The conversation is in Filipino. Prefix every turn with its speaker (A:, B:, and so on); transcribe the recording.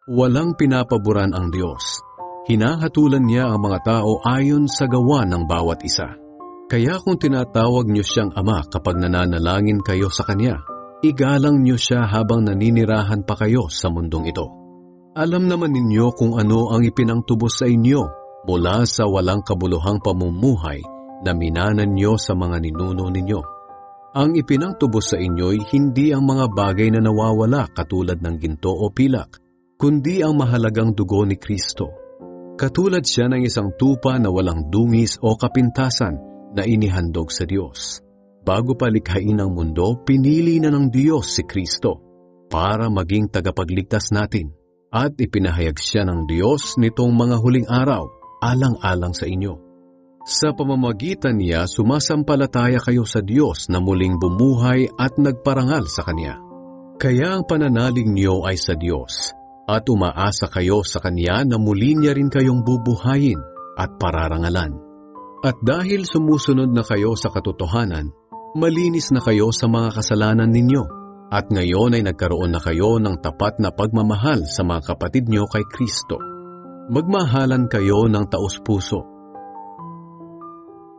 A: Walang pinapaboran ang Diyos. Hinahatulan niya ang mga tao ayon sa gawa ng bawat isa. Kaya kung tinatawag niyo siyang Ama kapag nananalangin kayo sa Kanya, igalang niyo siya habang naninirahan pa kayo sa mundong ito. Alam naman ninyo kung ano ang ipinangtubos sa inyo mula sa walang kabuluhang pamumuhay na minanan niyo sa mga ninuno ninyo. Ang ipinangtubos sa inyo'y hindi ang mga bagay na nawawala katulad ng ginto o pilak, kundi ang mahalagang dugo ni Kristo. Katulad siya ng isang tupa na walang dungis o kapintasan na inihandog sa Diyos. Bago pa likhain ang mundo, pinili na ng Diyos si Kristo para maging tagapagligtas natin. At ipinahayag siya ng Diyos nitong mga huling araw, alang-alang sa inyo. Sa pamamagitan niya, sumasampalataya kayo sa Diyos na muling bumuhay at nagparangal sa Kanya. Kaya ang pananalig niyo ay sa Diyos, at umaasa kayo sa Kanya na muli niya rin kayong bubuhayin at pararangalan. At dahil sumusunod na kayo sa katotohanan, malinis na kayo sa mga kasalanan ninyo. At ngayon ay nagkaroon na kayo ng tapat na pagmamahal sa mga kapatid nyo kay Kristo. Magmahalan kayo ng taos-puso.